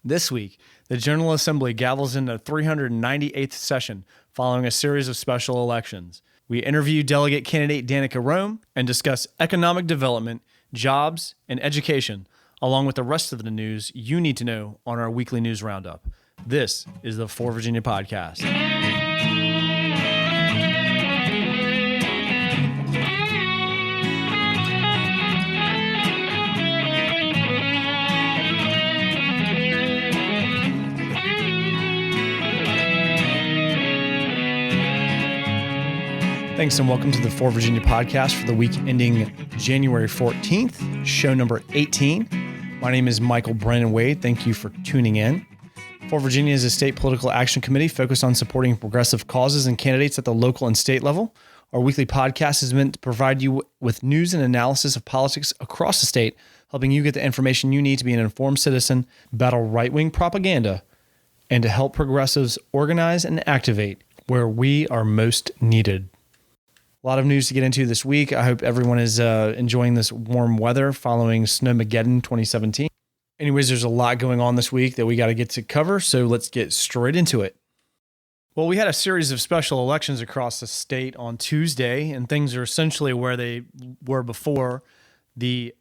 This week, the General Assembly gavels into the 398th session following a series of special elections. We interview delegate candidate Danica Roem and discuss economic development, jobs, and education, along with the rest of the news you need to know on our weekly news roundup. This is the For Virginia Podcast. Thanks and welcome to the For Virginia Podcast for the week ending January 14th, show number 18. My name is Michael Brandon Wade. Thank you for tuning in. For Virginia is a state political action committee focused on supporting progressive causes and candidates at the local and state level. Our weekly podcast is meant to provide you with news and analysis of politics across the state, helping you get the information you need to be an informed citizen, battle right-wing propaganda, and to help progressives organize and activate where we are most needed. A lot of news to get into this week. I hope everyone is enjoying this warm weather following Snowmageddon 2017. Anyways, there's a lot going on this week that we got to get to cover, so let's get straight into it. Well, we had a series of special elections across the state on Tuesday, and things are essentially where they were before. The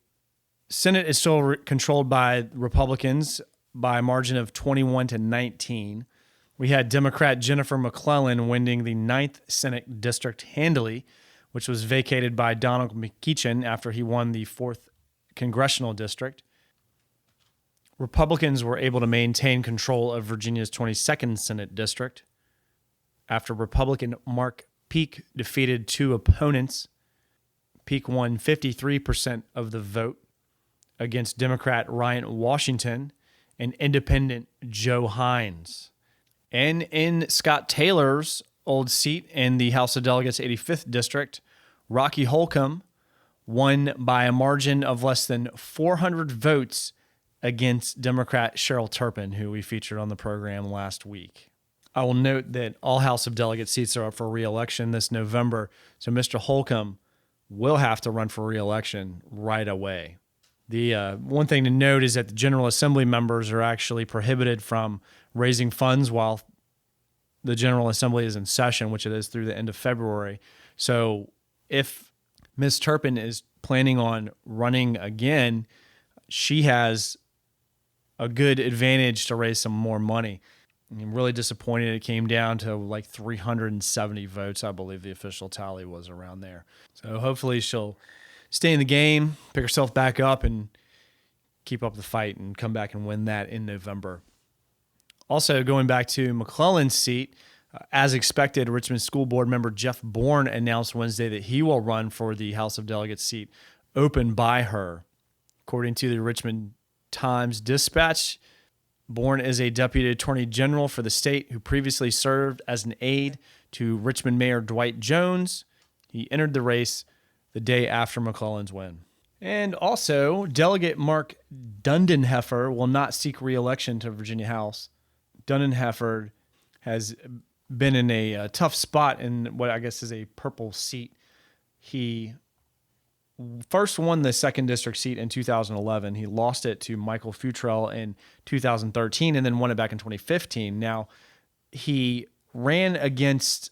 Senate is still controlled by Republicans by a margin of 21-19. We had Democrat Jennifer McClellan winning the 9th Senate district handily, which was vacated by Donald McEachin after he won the 4th congressional district. Republicans were able to maintain control of Virginia's 22nd Senate district after Republican Mark Peake defeated two opponents. Peake won 53% of the vote against Democrat Ryan Washington and Independent Joe Hines. And in Scott Taylor's old seat in the House of Delegates 85th District, Rocky Holcomb won by a margin of less than 400 votes against Democrat Cheryl Turpin, who we featured on the program last week. I will note that all House of Delegates seats are up for re-election this November, so Mr. Holcomb will have to run for re-election right away. The one thing to note is that the General Assembly members are actually prohibited from raising funds while the General Assembly is in session, which it is through the end of February. So if Ms. Turpin is planning on running again, she has a good advantage to raise some more money. I'm really disappointed it came down to like 370 votes. I believe the official tally was around there. So hopefully she'll stay in the game, pick herself back up, and keep up the fight and come back and win that in November. Also, going back to McClellan's seat, as expected, Richmond School Board member Jeff Bourne announced Wednesday that he will run for the House of Delegates seat opened by her. According to the Richmond Times-Dispatch, Bourne is a deputy attorney general for the state who previously served as an aide to Richmond Mayor Dwight Jones. He entered the race the day after McClellan's win. And also, Delegate Mark Dundenheffer will not seek re-election to Virginia House. Dundenheffer has been in a tough spot in what I guess is a purple seat. He first won the 2nd district seat in 2011. He lost it to Michael Futrell in 2013 and then won it back in 2015. Now, he ran against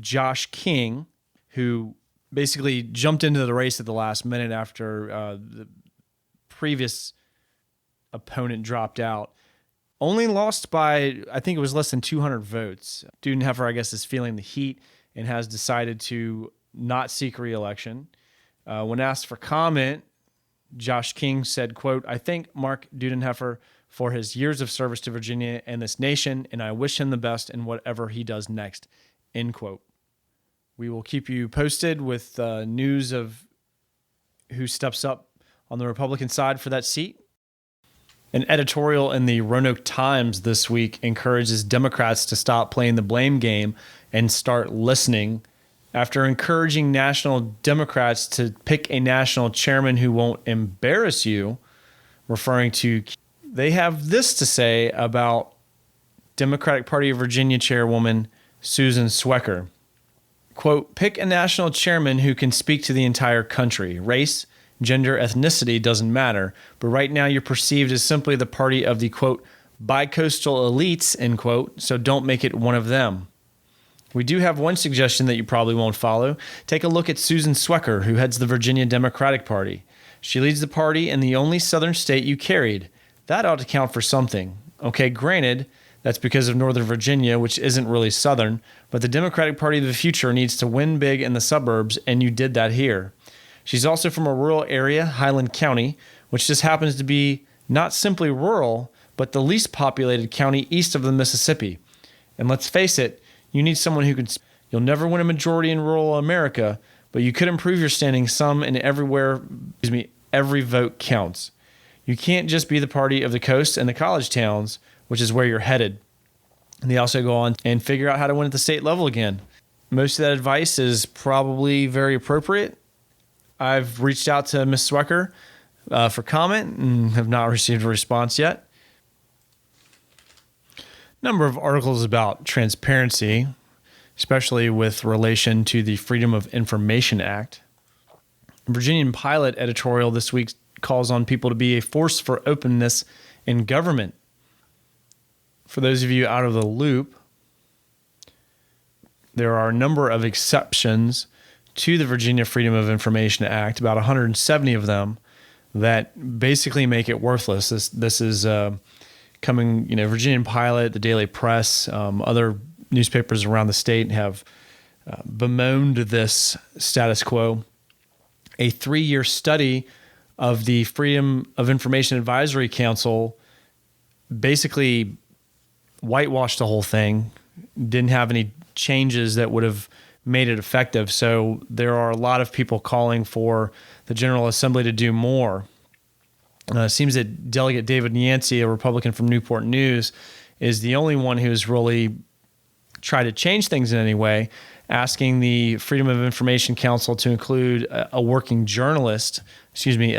Josh King, who basically jumped into the race at the last minute after the previous opponent dropped out. Only lost by, I think it was less than 200 votes. Dudenheffer, I guess, is feeling the heat and has decided to not seek re-election. When asked for comment, Josh King said, quote, "I thank Mark Dudenheffer for his years of service to Virginia and this nation, and I wish him the best in whatever he does next," end quote. We will keep you posted with news of who steps up on the Republican side for that seat. An editorial in the Roanoke Times this week encourages Democrats to stop playing the blame game and start listening. After encouraging national Democrats to pick a national chairman who won't embarrass you, referring to, they have this to say about Democratic Party of Virginia chairwoman Susan Swecker. Quote, "Pick a national chairman who can speak to the entire country. Race, gender, ethnicity doesn't matter. But right now you're perceived as simply the party of the, quote, bi-coastal elites, end quote, so don't make it one of them. We do have one suggestion that you probably won't follow. Take a look at Susan Swecker, who heads the Virginia Democratic Party. She leads the party in the only southern state you carried. That ought to count for something. Okay, granted, that's because of Northern Virginia, which isn't really southern, but the Democratic Party of the future needs to win big in the suburbs, and you did that here. She's also from a rural area, Highland County, which just happens to be not simply rural, but the least populated county east of the Mississippi. And let's face it, you need someone who can. You'll never win a majority in rural America, but you could improve your standing some and everywhere. Every vote counts. You can't just be the party of the coast and the college towns, which is where you're headed. And they also go on and figure out how to win at the state level again. Most of that advice is probably very appropriate. I've reached out to Ms. Swecker for comment and have not received a response yet. Number of articles about transparency, especially with relation to the Freedom of Information Act. Virginian Pilot editorial this week calls on people to be a force for openness in government. For those of you out of the loop, there are a number of exceptions to the Virginia Freedom of Information Act, about 170 of them, that basically make it worthless. This is coming, Virginian Pilot, the Daily Press, other newspapers around the state have bemoaned this status quo. A 3-year study of the Freedom of Information Advisory Council basically whitewashed the whole thing, didn't have any changes that would have made it effective. So there are a lot of people calling for the General Assembly to do more. It seems that Delegate David Yancey, a Republican from Newport News, is the only one who's really tried to change things in any way, asking the Freedom of Information Council to include a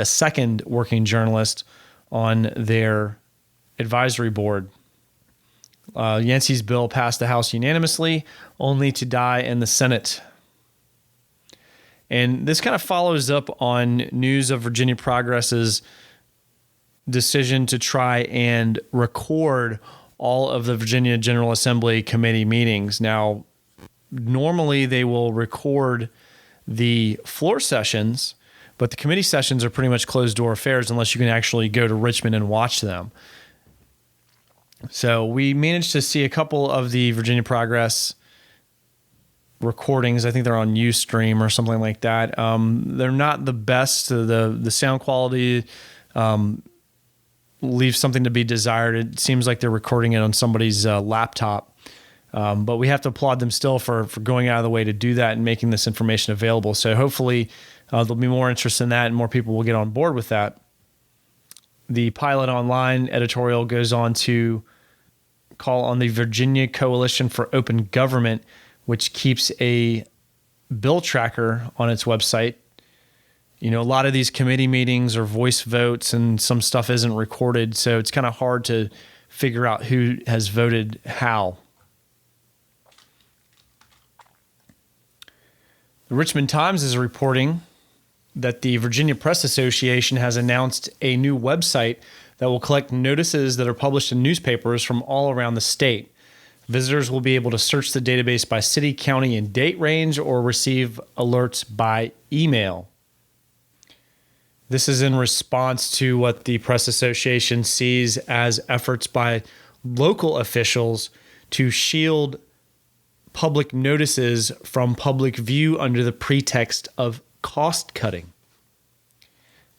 second working journalist on their advisory board. Yancey's bill passed the House unanimously, only to die in the Senate. And this kind of follows up on news of Virginia Progress's decision to try and record all of the Virginia General Assembly committee meetings. Now, normally they will record the floor sessions, but the committee sessions are pretty much closed-door affairs unless you can actually go to Richmond and watch them. So we managed to see a couple of the Virginia Progress recordings. I think they're on Ustream or something like that. They're not the best. The sound quality leaves something to be desired. It seems like they're recording it on somebody's laptop. But we have to applaud them still for going out of the way to do that and making this information available. So hopefully there'll be more interest in that and more people will get on board with that. The Pilot Online editorial goes on to call on the Virginia Coalition for Open Government, which keeps a bill tracker on its website. A lot of these committee meetings are voice votes and some stuff isn't recorded, so it's kind of hard to figure out who has voted how. The Richmond Times is reporting that the Virginia Press Association has announced a new website that will collect notices that are published in newspapers from all around the state. Visitors will be able to search the database by city, county, and date range or receive alerts by email. This is in response to what the Press Association sees as efforts by local officials to shield public notices from public view under the pretext of cost cutting.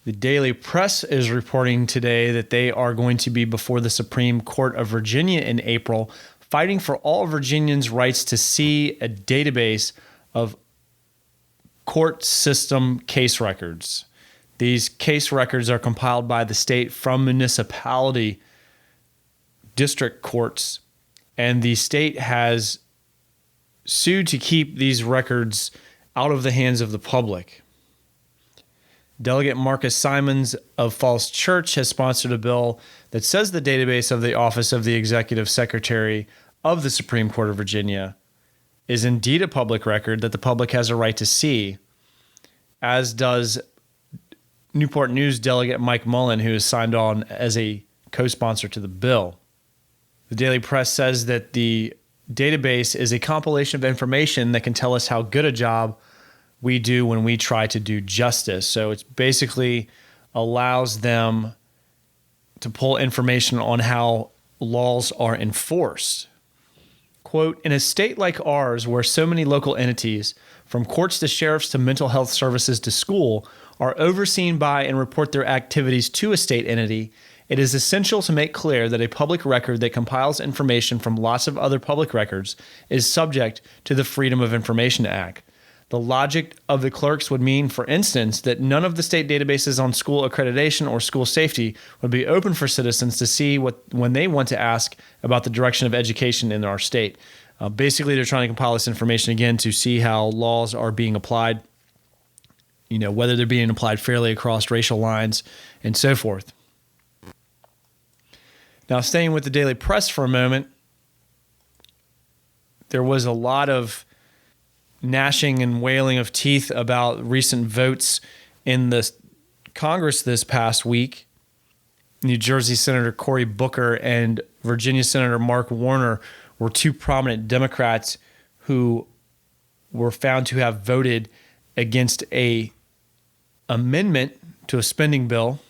The Daily Press is reporting today that they are going to be before the Supreme Court of Virginia in April, fighting for all Virginians' rights to see a database of court system case records. These case records are compiled by the state from municipality district courts, and the state has sued to keep these records out of the hands of the public. Delegate Marcus Simons of Falls Church has sponsored a bill that says the database of the Office of the Executive Secretary of the Supreme Court of Virginia is indeed a public record that the public has a right to see, as does Newport News delegate Mike Mullen, who has signed on as a co-sponsor to the bill. The Daily Press says that the database is a compilation of information that can tell us how good a job we do when we try to do justice. So it basically allows them to pull information on how laws are enforced. Quote, in a state like ours, where so many local entities, from courts to sheriffs to mental health services to school, are overseen by and report their activities to a state entity, it is essential to make clear that a public record that compiles information from lots of other public records is subject to the Freedom of Information Act. The logic of the clerks would mean, for instance, that none of the state databases on school accreditation or school safety would be open for citizens to see when they want to ask about the direction of education in our state. Basically, they're trying to compile this information again to see how laws are being applied, whether they're being applied fairly across racial lines and so forth. Now, staying with the Daily Press for a moment, there was a lot of gnashing and wailing of teeth about recent votes in the Congress this past week. New Jersey Senator Cory Booker and Virginia Senator Mark Warner were two prominent Democrats who were found to have voted against an amendment to a spending bill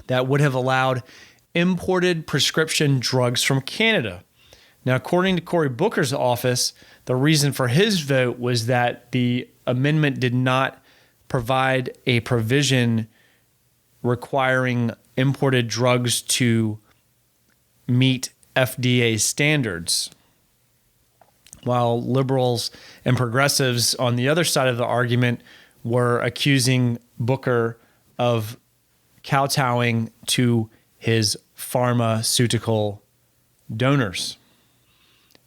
that would have allowed imported prescription drugs from Canada. Now, according to Cory Booker's office, the reason for his vote was that the amendment did not provide a provision requiring imported drugs to meet FDA standards, while liberals and progressives on the other side of the argument were accusing Booker of kowtowing to his pharmaceutical donors.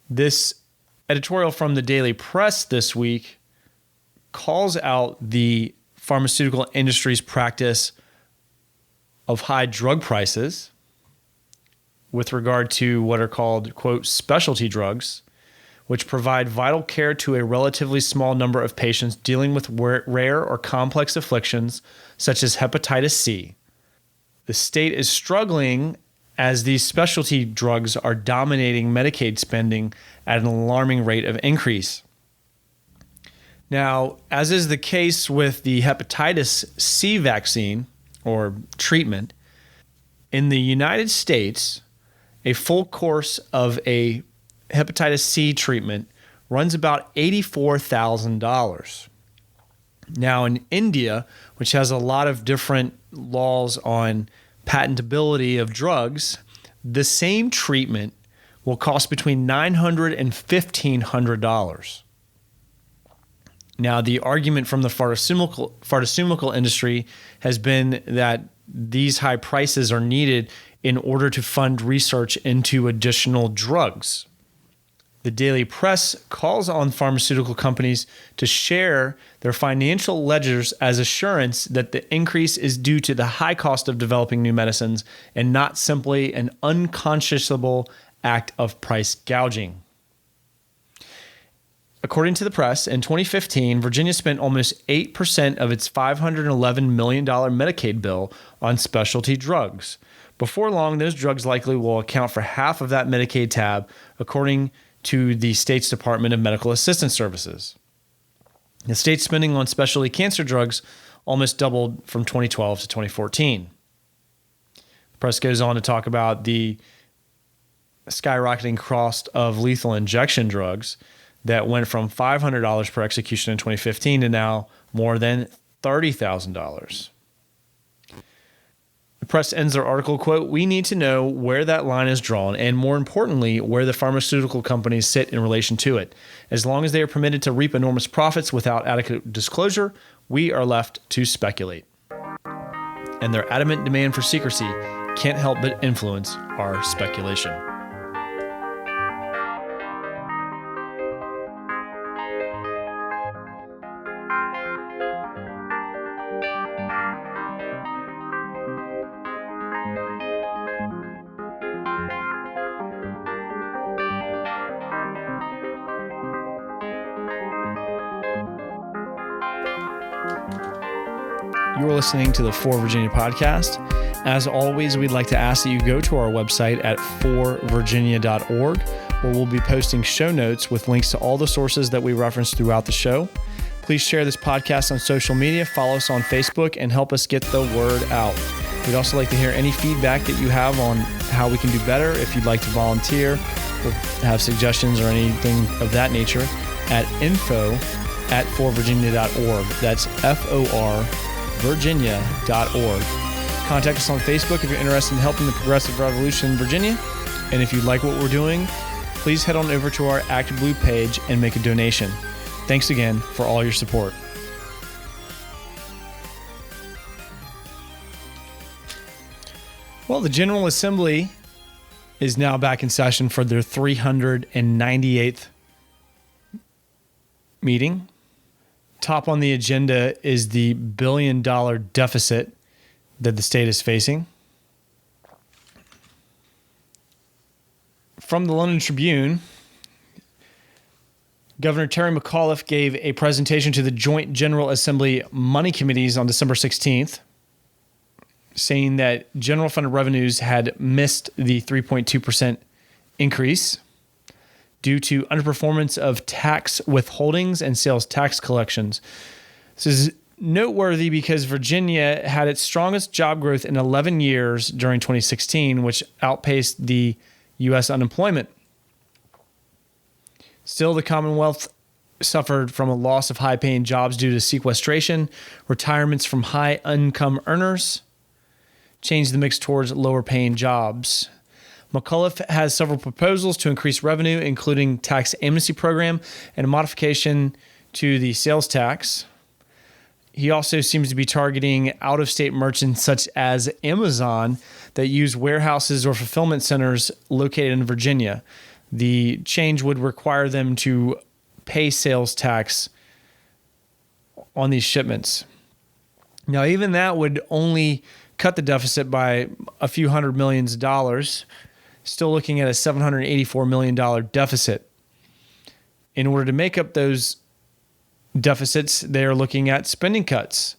This editorial from the Daily Press this week calls out the pharmaceutical industry's practice of high drug prices with regard to what are called, quote, specialty drugs, which provide vital care to a relatively small number of patients dealing with rare or complex afflictions such as hepatitis C. The state is struggling as these specialty drugs are dominating Medicaid spending at an alarming rate of increase. Now, as is the case with the hepatitis C vaccine or treatment, in the United States, a full course of a hepatitis C treatment runs about $84,000. Now, in India, which has a lot of different laws on patentability of drugs, the same treatment will cost between $900 and $1,500. Now, the argument from the pharmaceutical industry has been that these high prices are needed in order to fund research into additional drugs. The Daily Press calls on pharmaceutical companies to share their financial ledgers as assurance that the increase is due to the high cost of developing new medicines and not simply an unconscionable act of price gouging. According to the press, in 2015, Virginia spent almost 8% of its $511 million Medicaid bill on specialty drugs. Before long, those drugs likely will account for half of that Medicaid tab, according to the state's Department of Medical Assistance Services. The state's spending on specialty cancer drugs almost doubled from 2012 to 2014. The press goes on to talk about the skyrocketing cost of lethal injection drugs that went from $500 per execution in 2015 to now more than $30,000. The press ends their article, quote, "We need to know where that line is drawn and, more importantly, where the pharmaceutical companies sit in relation to it. As long as they are permitted to reap enormous profits without adequate disclosure, we are left to speculate. And their adamant demand for secrecy can't help but influence our speculation." You are listening to the For Virginia podcast. As always, we'd like to ask that you go to our website at forvirginia.org, where we'll be posting show notes with links to all the sources that we reference throughout the show. Please share this podcast on social media, follow us on Facebook, and help us get the word out. We'd also like to hear any feedback that you have on how we can do better. If you'd like to volunteer or have suggestions or anything of that nature, at info@forvirginia.org. That's FOR Virginia.org. Contact us on Facebook if you're interested in helping the progressive revolution in Virginia. And if you like what we're doing, please head on over to our Act Blue page and make a donation. Thanks again for all your support. Well, the General Assembly is now back in session for their 398th meeting. Top on the agenda is the $1 billion deficit that the state is facing. From the London Tribune, Governor Terry McAuliffe gave a presentation to the Joint General Assembly Money Committees on December 16th, saying that general fund revenues had missed the 3.2% increase due to underperformance of tax withholdings and sales tax collections. This is noteworthy because Virginia had its strongest job growth in 11 years during 2016, which outpaced the U.S. unemployment. Still, the Commonwealth suffered from a loss of high-paying jobs due to sequestration, retirements from high-income earners, changed the mix towards lower-paying jobs. McAuliffe has several proposals to increase revenue, including tax amnesty program and a modification to the sales tax. He also seems to be targeting out-of-state merchants such as Amazon that use warehouses or fulfillment centers located in Virginia. The change would require them to pay sales tax on these shipments. Now, even that would only cut the deficit by a few $100 million, still looking at a $784 million deficit. In order to make up those deficits, they are looking at spending cuts,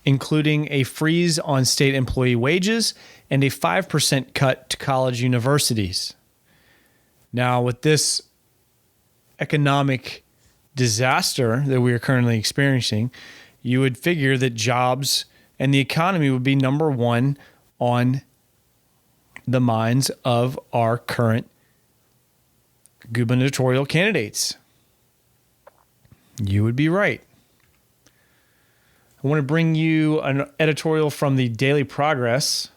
including a freeze on state employee wages and a 5% cut to college universities. Now, with this economic disaster that we are currently experiencing, you would figure that jobs and the economy would be number one on the minds of our current gubernatorial candidates. You would be right. I want to bring you an editorial from the Daily Progress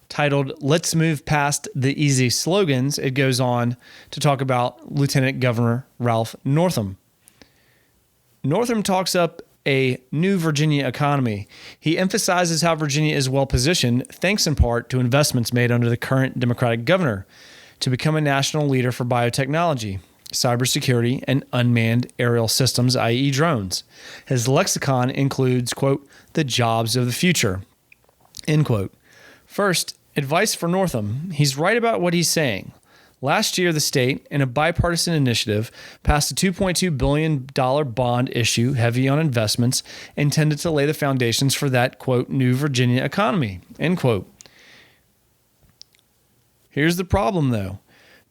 titled, "Let's Move Past the Easy Slogans." It goes on to talk about Lieutenant Governor Ralph Northam. Northam talks up a new Virginia economy. He emphasizes how Virginia is well positioned, thanks in part to investments made under the current Democratic governor, to become a national leader for biotechnology, cybersecurity, and unmanned aerial systems, i.e. drones. His lexicon includes, quote, "the jobs of the future," end quote. First, advice for Northam. He's right about what he's saying. Last year, the state, in a bipartisan initiative, passed a $2.2 billion bond issue heavy on investments intended to lay the foundations for that, quote, "new Virginia economy," end quote. Here's the problem, though.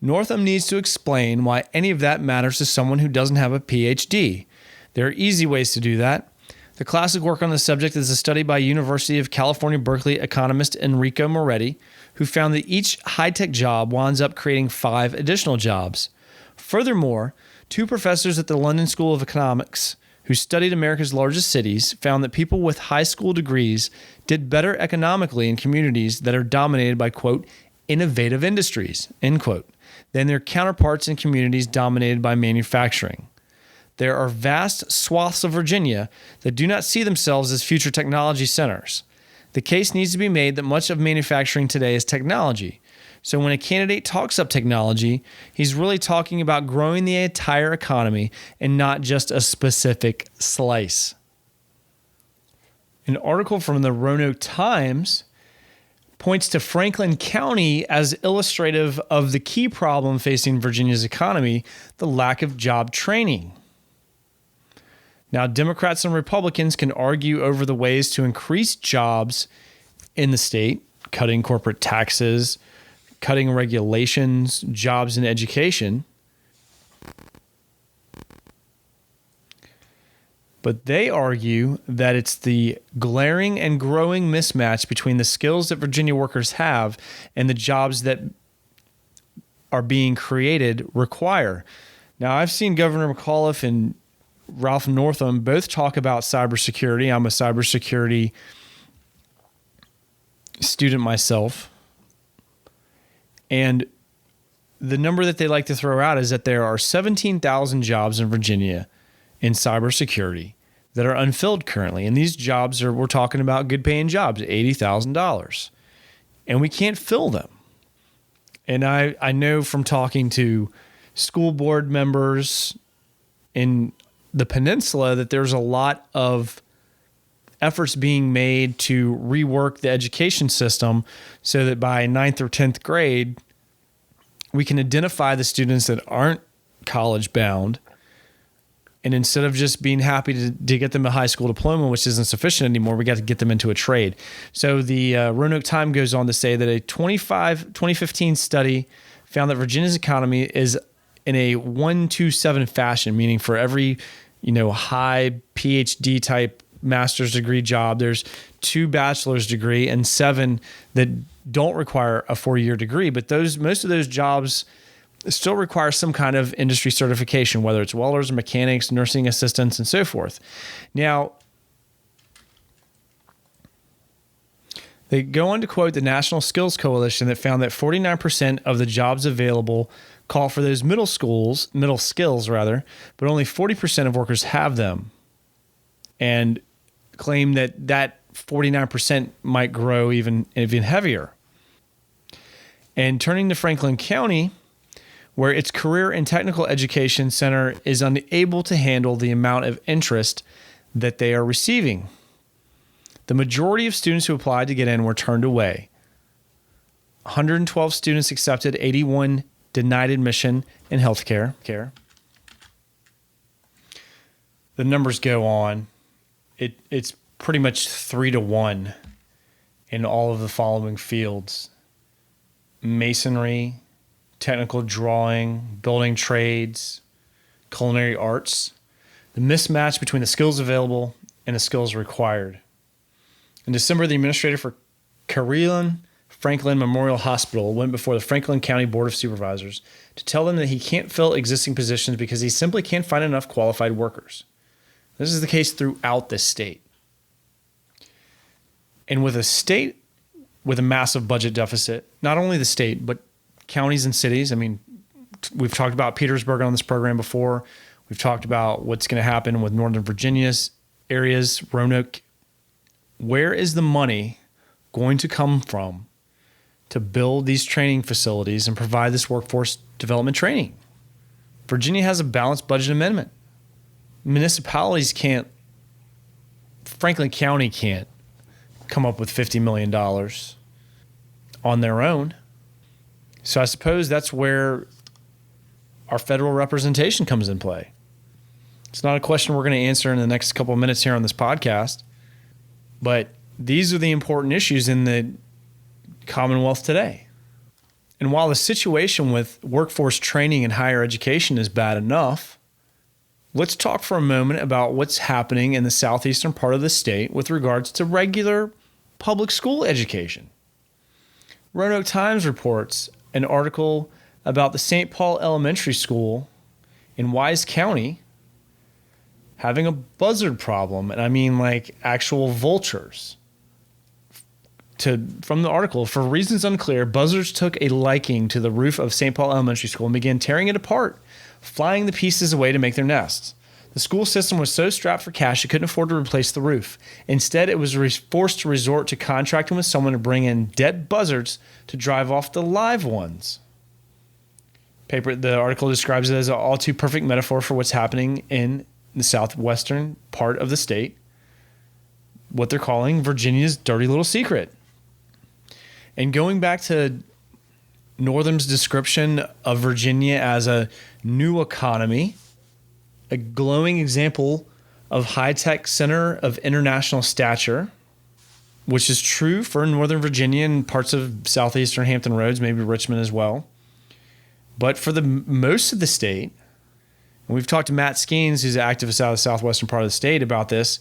Northam needs to explain why any of that matters to someone who doesn't have a PhD. There are easy ways to do that. The classic work on the subject is a study by University of California, Berkeley economist Enrico Moretti, who found that each high-tech job winds up creating 5 additional jobs. Furthermore, 2 professors at the London School of Economics who studied America's largest cities found that people with high school degrees did better economically in communities that are dominated by, quote, "innovative industries," end quote, than their counterparts in communities dominated by manufacturing. There are vast swaths of Virginia that do not see themselves as future technology centers. The case needs to be made that much of manufacturing today is technology. So when a candidate talks up technology, he's really talking about growing the entire economy and not just a specific slice. An article from the Roanoke Times points to Franklin County as illustrative of the key problem facing Virginia's economy, the lack of job training. Now, Democrats and Republicans can argue over the ways to increase jobs in the state, cutting corporate taxes, cutting regulations, jobs in education. But they argue that it's the glaring and growing mismatch between the skills that Virginia workers have and the jobs that are being created require. Now, I've seen Governor McAuliffe and Ralph Northam both talk about cybersecurity. I'm a cybersecurity student myself. And the number that they like to throw out is that there are 17,000 jobs in Virginia in cybersecurity that are unfilled currently. And these jobs we're talking about good paying jobs, $80,000. And we can't fill them. And I know from talking to school board members in the peninsula that there's a lot of efforts being made to rework the education system so that by 9th or 10th grade, we can identify the students that aren't college bound. And instead of just being happy to get them a high school diploma, which isn't sufficient anymore, we got to get them into a trade. So the Roanoke Times goes on to say that a 2015 study found that Virginia's economy is in a 1-2-7 fashion, meaning for every high PhD type master's degree job, there's 2 bachelor's degree and 7 that don't require a 4-year degree. But most of those jobs still require some kind of industry certification, whether it's welders, mechanics, nursing assistants, and so forth. Now, they go on to quote the National Skills Coalition that found that 49% of the jobs available call for those middle skills, but only 40% of workers have them, and claim that 49% might grow even heavier. And turning to Franklin County, where its Career and Technical Education Center is unable to handle the amount of interest that they are receiving. The majority of students who applied to get in were turned away. 112 students accepted, 81 denied admission in healthcare. The numbers go on. It's pretty much 3-1 in all of the following fields: masonry, technical drawing, building trades, culinary arts. The mismatch between the skills available and the skills required. In December, the administrator for Carillion Franklin Memorial Hospital went before the Franklin County Board of Supervisors to tell them that he can't fill existing positions because he simply can't find enough qualified workers. This is the case throughout the state. And with a state with a massive budget deficit, not only the state, but counties and cities. I mean, we've talked about Petersburg on this program before. We've talked about what's going to happen with Northern Virginia's areas, Roanoke. Where is the money going to come from to build these training facilities and provide this workforce development training? Virginia has a balanced budget amendment. Municipalities can't, Franklin County can't come up with $50 million on their own. So I suppose that's where our federal representation comes in play. It's not a question we're going to answer in the next couple of minutes here on this podcast, but these are the important issues in the Commonwealth today. And while the situation with workforce training and higher education is bad enough, let's talk for a moment about what's happening in the southeastern part of the state with regards to regular public school education. Roanoke Times reports an article about the St. Paul Elementary School in Wise County having a buzzard problem. And I mean like actual vultures. From the article, for reasons unclear, buzzards took a liking to the roof of St. Paul Elementary School and began tearing it apart, flying the pieces away to make their nests. The school system was so strapped for cash it couldn't afford to replace the roof. Instead, it was forced to resort to contracting with someone to bring in dead buzzards to drive off the live ones. The article describes it as an all too perfect metaphor for what's happening in the southwestern part of the state, what they're calling Virginia's dirty little secret. And going back to Northam's description of Virginia as a new economy, a glowing example of high-tech center of international stature, which is true for Northern Virginia and parts of southeastern Hampton Roads, maybe Richmond as well. But for the most of the state, and we've talked to Matt Skeens, who's an activist out of the southwestern part of the state, about this,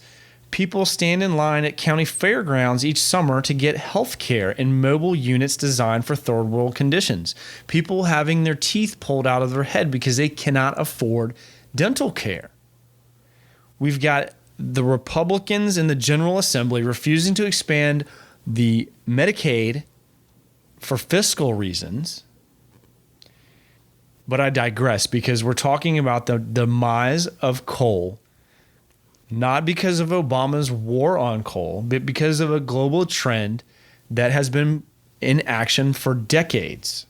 people stand in line at county fairgrounds each summer to get health care in mobile units designed for third world conditions. People having their teeth pulled out of their head because they cannot afford dental care. We've got the Republicans in the General Assembly refusing to expand the Medicaid for fiscal reasons. But I digress, because we're talking about the demise of coal, not because of Obama's war on coal, but because of a global trend that has been in action for decades.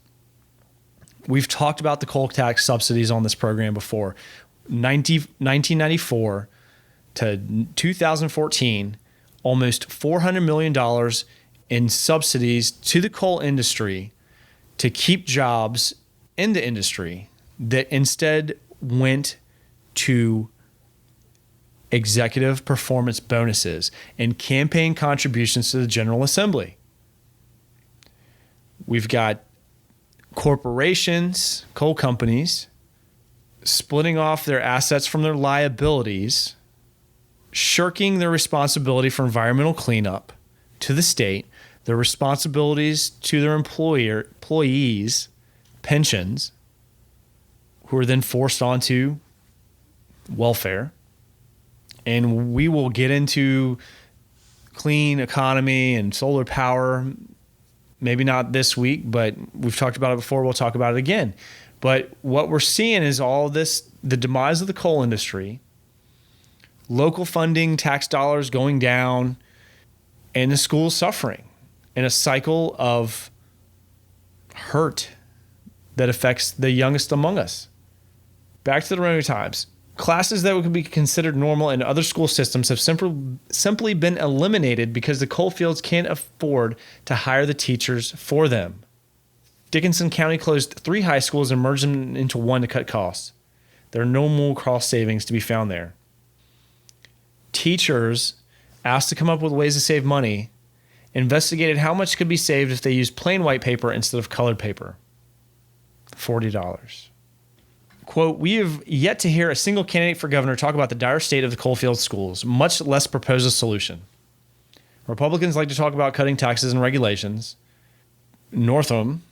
We've talked about the coal tax subsidies on this program before. 1994 to 2014, almost $400 million in subsidies to the coal industry to keep jobs in the industry that instead went to executive performance bonuses and campaign contributions to the General Assembly. We've got corporations, coal companies, splitting off their assets from their liabilities, shirking their responsibility for environmental cleanup to the state, their responsibilities to their employees, pensions, who are then forced onto welfare. And we will get into clean economy and solar power, maybe not this week, but we've talked about it before. We'll talk about it again. But what we're seeing is all this, the demise of the coal industry, local funding, tax dollars going down, and the schools suffering in a cycle of hurt that affects the youngest among us. Back to the Roman times. Classes that would be considered normal in other school systems have simply been eliminated because the coal fields can't afford to hire the teachers for them. Dickinson County closed 3 high schools and merged them into one to cut costs. There are no more cost savings to be found there. Teachers, asked to come up with ways to save money, investigated how much could be saved if they used plain white paper instead of colored paper. $40. Quote, "We have yet to hear a single candidate for governor talk about the dire state of the coalfield schools, much less propose a solution. Republicans like to talk about cutting taxes and regulations. Northam,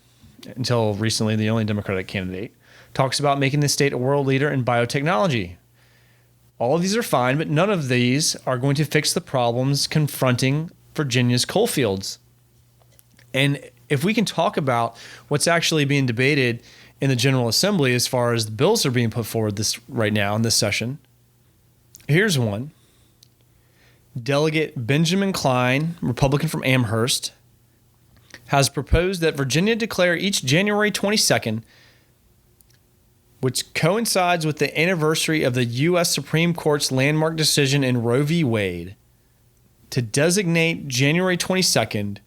until recently the only Democratic candidate, talks about making the state a world leader in biotechnology. All of these are fine, but none of these are going to fix the problems confronting Virginia's coalfields." And if we can talk about what's actually being debated in the General Assembly as far as the bills are being put forward right now in this session, here's one. Delegate Benjamin Klein, Republican from Amherst, has proposed that Virginia declare each January 22nd, which coincides with the anniversary of the U.S. Supreme Court's landmark decision in Roe v. Wade, to designate January 22nd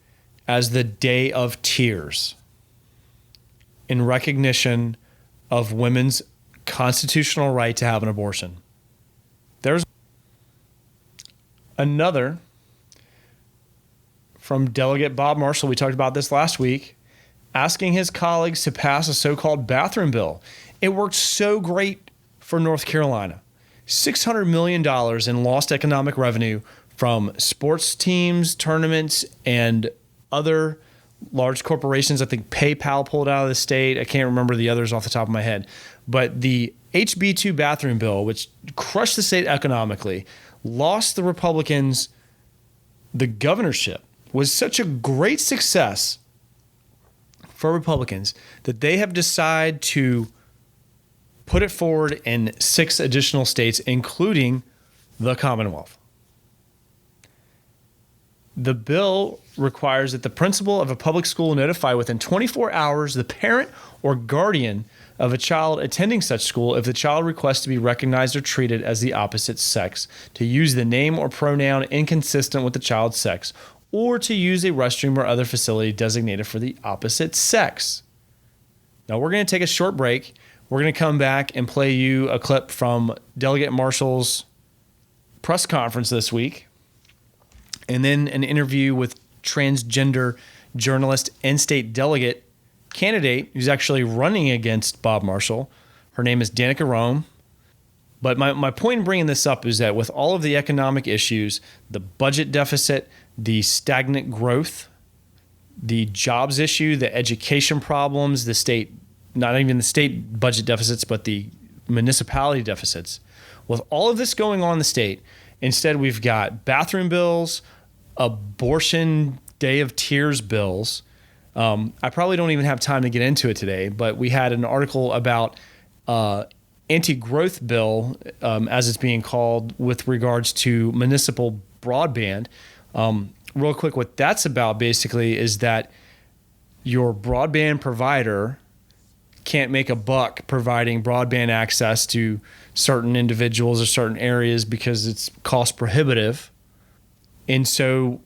as the Day of Tears in recognition of women's constitutional right to have an abortion. There's another from Delegate Bob Marshall. We talked about this last week, asking his colleagues to pass a so-called bathroom bill. It worked so great for North Carolina. $600 million in lost economic revenue from sports teams, tournaments, and other large corporations. I think PayPal pulled out of the state. I can't remember the others off the top of my head. But the HB2 bathroom bill, which crushed the state economically, lost the Republicans the governorship, was such a great success for Republicans that they have decided to put it forward in 6 additional states, including the Commonwealth. The bill requires that the principal of a public school notify within 24 hours the parent or guardian of a child attending such school if the child requests to be recognized or treated as the opposite sex, to use the name or pronoun inconsistent with the child's sex, or to use a restroom or other facility designated for the opposite sex. Now we're going to take a short break. We're going to come back and play you a clip from Delegate Marshall's press conference this week, and then an interview with transgender journalist and state delegate candidate who's actually running against Bob Marshall. Her name is Danica Roem. But my point in bringing this up is that with all of the economic issues, the budget deficit, the stagnant growth, the jobs issue, the education problems, the state, not even the state budget deficits, but the municipality deficits. With all of this going on in the state, instead we've got bathroom bills, abortion day of tears bills. I probably don't even have time to get into it today, but we had an article about anti-growth bill, as it's being called, with regards to municipal broadband. Real quick, what that's about basically is that your broadband provider can't make a buck providing broadband access to certain individuals or certain areas because it's cost prohibitive. And so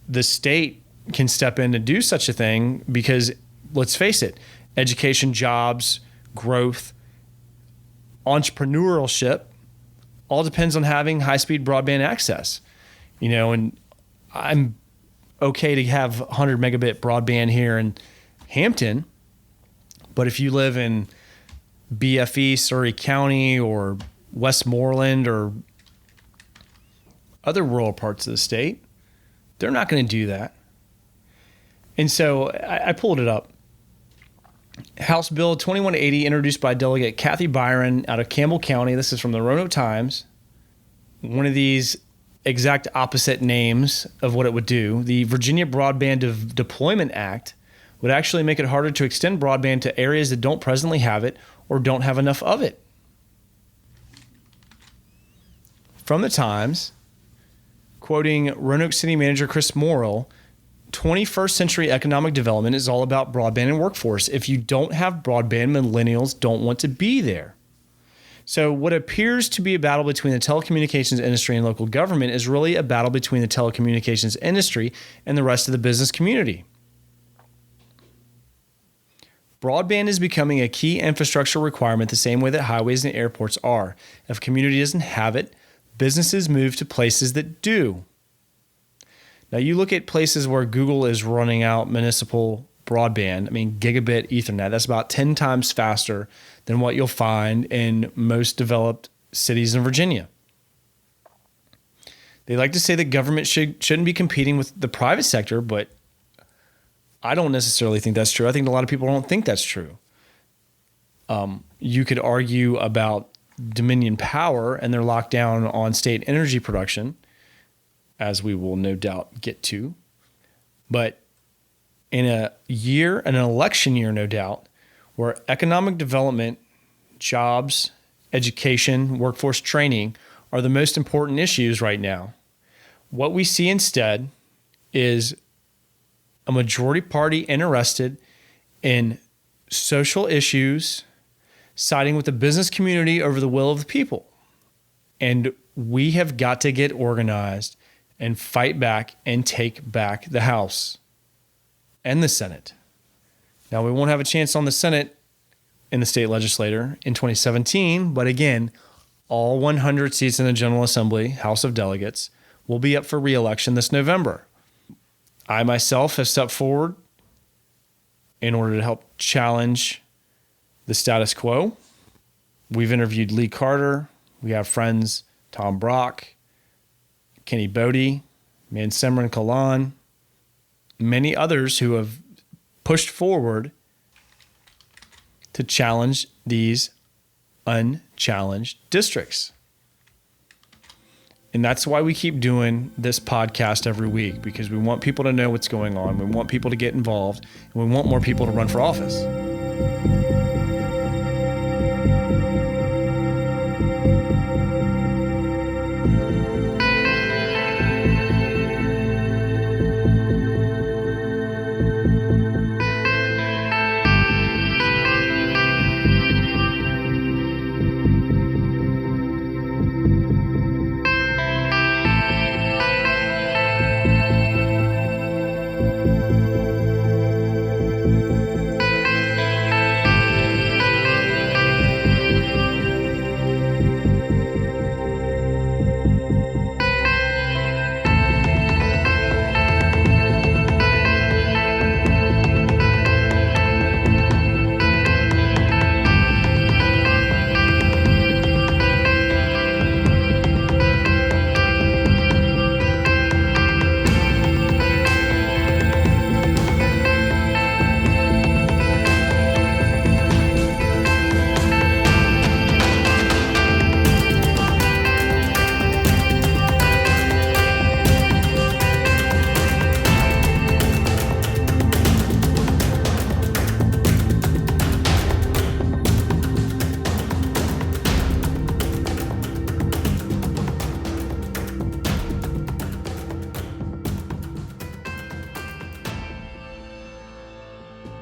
the state can step in to do such a thing because, let's face it, education, jobs, growth, entrepreneurship all depends on having high-speed broadband access. And I'm okay to have 100 megabit broadband here in Hampton, but if you live in BFE, Surrey County, or Westmoreland, or other rural parts of the state, they're not going to do that. And so I pulled it up. House Bill 2180, introduced by Delegate Kathy Byron out of Campbell County. This is from the Roanoke Times. One of these exact opposite names of what it would do. The Virginia Broadband Deployment Act would actually make it harder to extend broadband to areas that don't presently have it or don't have enough of it. From the Times, quoting Roanoke City Manager Chris Morrill, 21st century economic development is all about broadband and workforce. If you don't have broadband, millennials don't want to be there. So what appears to be a battle between the telecommunications industry and local government is really a battle between the telecommunications industry and the rest of the business community. Broadband is becoming a key infrastructure requirement the same way that highways and airports are. If a community doesn't have it, businesses move to places that do. Now, you look at places where Google is running out municipal broadband, gigabit Ethernet, that's about 10 times faster than what you'll find in most developed cities in Virginia. They like to say that government shouldn't be competing with the private sector, but I don't necessarily think that's true. I think a lot of people don't think that's true. You could argue about Dominion Power and their lockdown on state energy production, as we will no doubt get to. But in an election year, no doubt, where economic development, jobs, education, workforce training are the most important issues right now, what we see instead is a majority party interested in social issues, siding with the business community over the will of the people. And we have got to get organized and fight back and take back the House and the Senate. Now, we won't have a chance on the Senate in the state legislature in 2017, but again, all 100 seats in the General Assembly, House of Delegates, will be up for re-election this November. I myself have stepped forward in order to help challenge the status quo. We've interviewed Lee Carter. We have friends Tom Brock, Kenny Bodie, Mansimran Kalan, many others who have pushed forward to challenge these unchallenged districts. And that's why we keep doing this podcast every week, because we want people to know what's going on. We want people to get involved, and we want more people to run for office.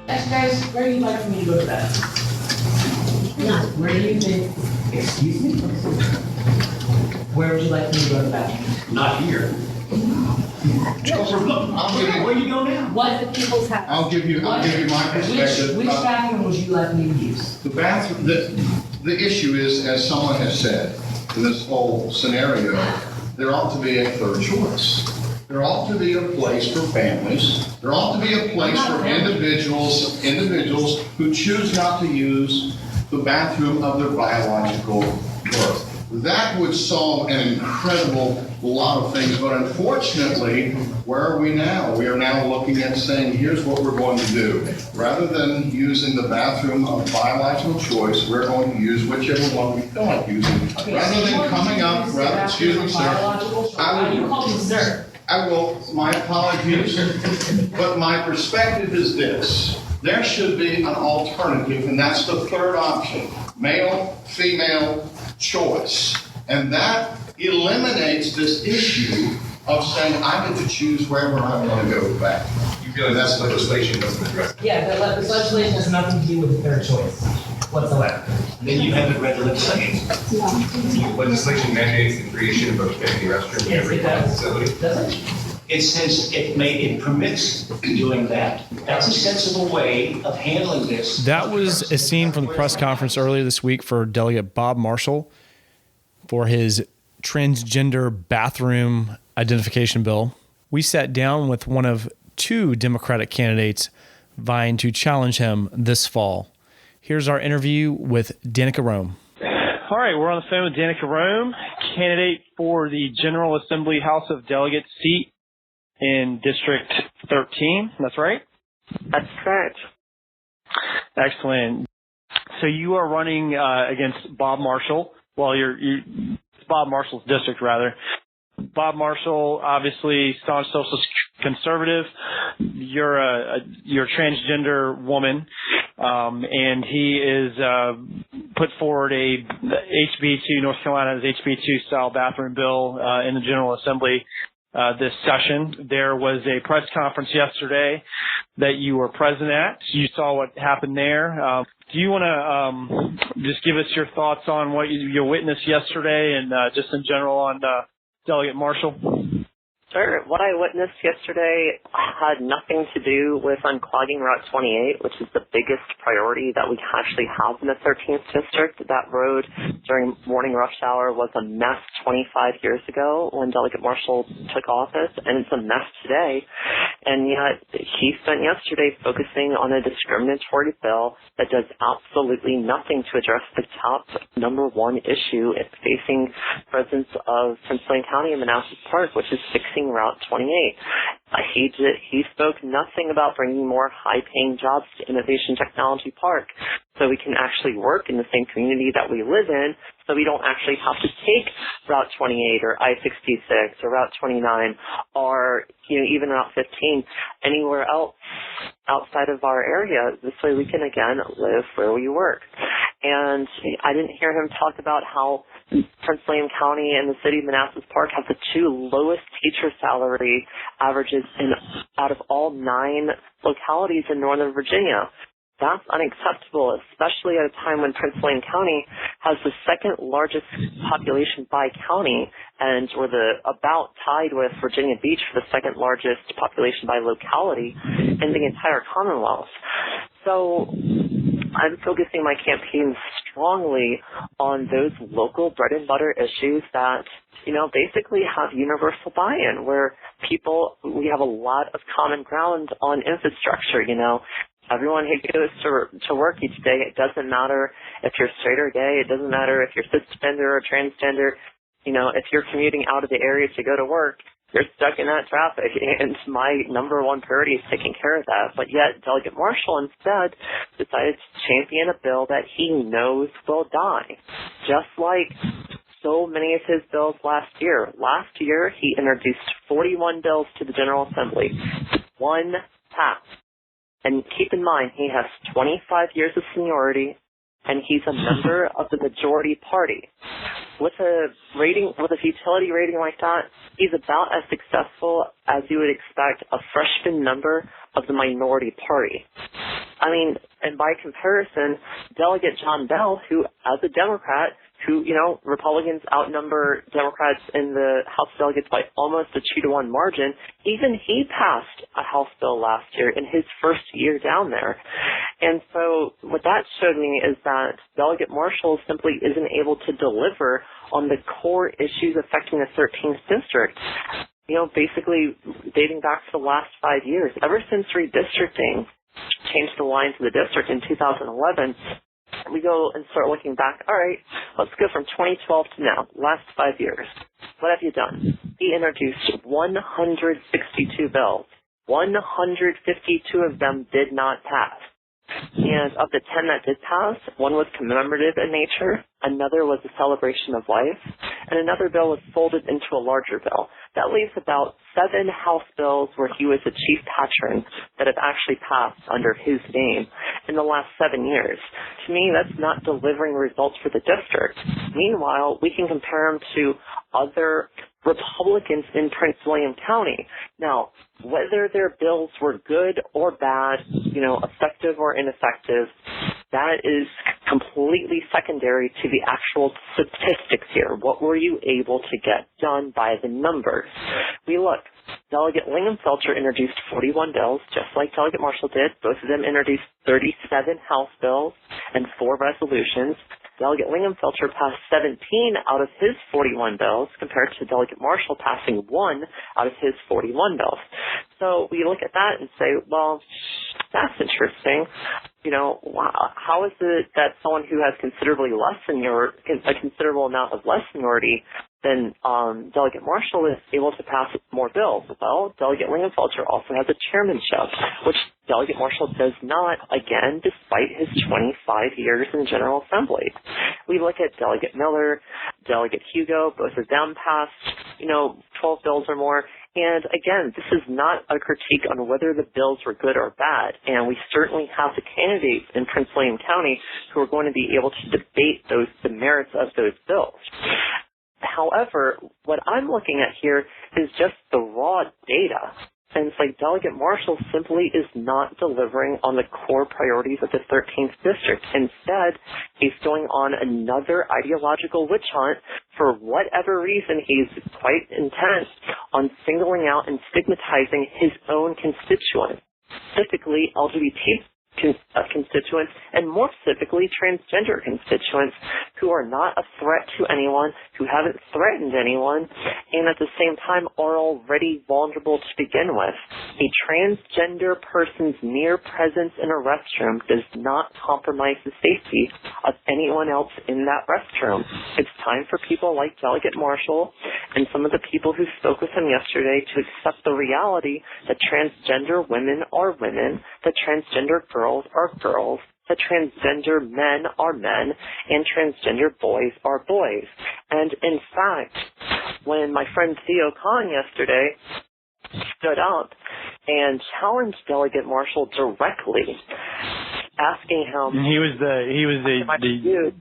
Guys, where do you like for me to go to the bathroom? Where do you think? Excuse me? Where would you like me to go to the bathroom? Not here. Where you go now? What the people's house? I'll give you my perspective. Which bathroom would you like me to use? The bathroom, the issue is, as someone has said, in this whole scenario, there ought to be a third choice. There ought to be a place for families. There ought to be a place for individuals who choose not to use the bathroom of their biological birth. That would solve an incredible lot of things, but unfortunately, where are we now? We are now looking at saying, here's what we're going to do. Rather than using the bathroom of biological choice, we're going to use whichever one we feel like using. Rather than coming up, excuse me, sir. I will, my apologies, but my perspective is this. There should be an alternative, and that's the third option, male, female choice. And that eliminates this issue of saying I get to choose wherever I want to go back. You feel like that's legislation doesn't address it? Yeah, the legislation has nothing to do with the third choice whatsoever. Then you haven't read the legislation. Legislation mandates the creation of a family restroom in every facility. Does it? It says it permits doing that. That's a sensible way of handling this. That was a scene from the press conference earlier this week for Delegate Bob Marshall for his transgender bathroom identification bill. We sat down with one of two Democratic candidates vying to challenge him this fall. Here's our interview with Danica Roem. All right, we're on the phone with Danica Roem, candidate for the General Assembly House of Delegates seat in District 13. That's right? That's correct. Excellent. So you are running against Bob Marshall. Well, it's Bob Marshall's district, rather. Bob Marshall, obviously staunch social conservative. You're a transgender woman, and he is put forward a HB2, North Carolina's HB2 style bathroom bill in the General Assembly this session. There was a press conference yesterday that you were present at. You saw what happened there. Do you want to just give us your thoughts on what you witnessed yesterday and just in general on Delegate Marshall? Sure. What I witnessed yesterday had nothing to do with unclogging Route 28, which is the biggest priority that we actually have in the 13th District. That road during morning rush hour was a mess 25 years ago when Delegate Marshall took office, and it's a mess today. And yet he spent yesterday focusing on a discriminatory bill that does absolutely nothing to address the top number one issue facing residents of Prince William County and Manassas Park, which is fixing Route 28. He spoke nothing about bringing more high-paying jobs to Innovation Technology Park so we can actually work in the same community that we live in, so we don't actually have to take Route 28 or I-66 or Route 29 or even Route 15 anywhere else outside of our area. This way we can, again, live where we work. And I didn't hear him talk about how Prince William County and the city of Manassas Park have the two lowest teacher salary averages out of all 9 localities in Northern Virginia. That's unacceptable, especially at a time when Prince William County has the second largest population by county, and we're about tied with Virginia Beach for the second largest population by locality in the entire Commonwealth. So I'm focusing my campaign strongly on those local bread and butter issues that, basically have universal buy-in, where we have a lot of common ground on infrastructure, Everyone who goes to work each day, it doesn't matter if you're straight or gay, it doesn't matter if you're cisgender or transgender, if you're commuting out of the area to go to work, you're stuck in that traffic, and my number one priority is taking care of that. But yet Delegate Marshall instead decided to champion a bill that he knows will die, just like so many of his bills last year. Last year, he introduced 41 bills to the General Assembly. One passed. And keep in mind, he has 25 years of seniority, and he's a member of the majority party. With a futility rating like that, he's about as successful as you would expect a freshman member of the minority party. I mean, and by comparison, Delegate John Bell, who, as a Democrat, who, Republicans outnumber Democrats in the House of Delegates by almost a 2-to-1 margin, even he passed a House bill last year in his first year down there. And so what that showed me is that Delegate Marshall simply isn't able to deliver on the core issues affecting the 13th district. Basically dating back to the last 5 years, ever since redistricting changed the lines of the district in 2011, we go and start looking back. All right, let's go from 2012 to now, last 5 years. What have you done? He introduced 162 bills. 152 of them did not pass. And of the 10 that did pass, one was commemorative in nature, another was a celebration of life, and another bill was folded into a larger bill. That leaves about 7 House bills where he was the chief patron that have actually passed under his name in the last 7 years. To me, that's not delivering results for the district. Meanwhile, we can compare him to other Republicans in Prince William County. Now, whether their bills were good or bad, effective or ineffective, that is completely secondary to the actual statistics here. What were you able to get done by the numbers? We look. Delegate Lingenfelter introduced 41 bills, just like Delegate Marshall did. Both of them introduced 37 House bills and 4 resolutions. Delegate Lingenfelter passed 17 out of his 41 bills compared to Delegate Marshall passing 1 out of his 41 bills. So we look at that and say, well, that's interesting. How is it that someone who has considerably less a considerable amount of less seniority than Delegate Marshall is able to pass more bills? Well, Delegate Lingenfelter also has a chairmanship, which Delegate Marshall does not, again, despite his 25 years in General Assembly. We look at Delegate Miller, Delegate Hugo, both of them passed, 12 bills or more. And again, this is not a critique on whether the bills were good or bad. And we certainly have the candidates in Prince William County who are going to be able to debate the merits of those bills. However, what I'm looking at here is just the raw data. And it's like Delegate Marshall simply is not delivering on the core priorities of the 13th district. Instead, he's going on another ideological witch hunt. For whatever reason, he's quite intent on singling out and stigmatizing his own constituents, specifically LGBT constituents, and more specifically transgender constituents who are not a threat to anyone, who haven't threatened anyone, and at the same time are already vulnerable to begin with. A transgender person's mere presence in a restroom does not compromise the safety of anyone else in that restroom. It's time for people like Delegate Marshall and some of the people who spoke with him yesterday to accept the reality that transgender women are women, that transgender girls are girls, that transgender men are men, and transgender boys are boys. And in fact, when my friend Theo Kahn yesterday stood up and challenged Delegate Marshall directly, asking him, he was the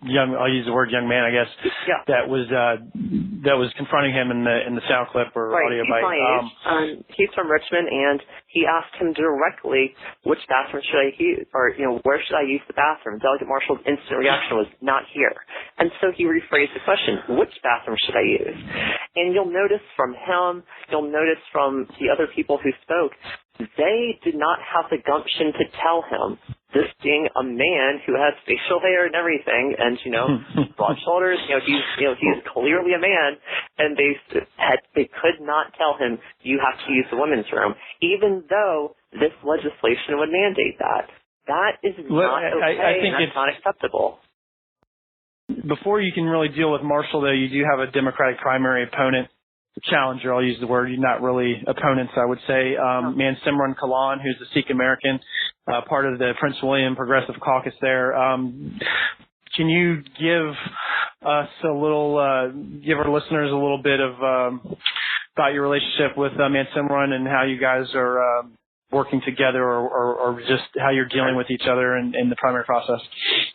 young, I'll use the word young man, I guess, yeah, that was confronting him in the sound clip or right, audio he's bite. my age. He's from Richmond, and he asked him directly, which bathroom should I use, or where should I use the bathroom? Delegate Marshall's instant reaction was not here, and so he rephrased the question, which bathroom should I use? And you'll notice from him, you'll notice from the other people who spoke, they did not have the gumption to tell him, this being a man who has facial hair and everything, and broad shoulders, he's clearly a man, and they could not tell him you have to use the women's room, even though this legislation would mandate that. That is not okay. I think that's not acceptable. Before you can really deal with Marshall, though, you do have a Democratic primary opponent. Challenger, I'll use the word, not really opponents, I would say. Man Simran Kalan, who's a Sikh American, part of the Prince William Progressive Caucus there. Can you give us a little, give our listeners a little bit of about your relationship with Man Simran and how you guys are working together or just how you're dealing with each other in the primary process?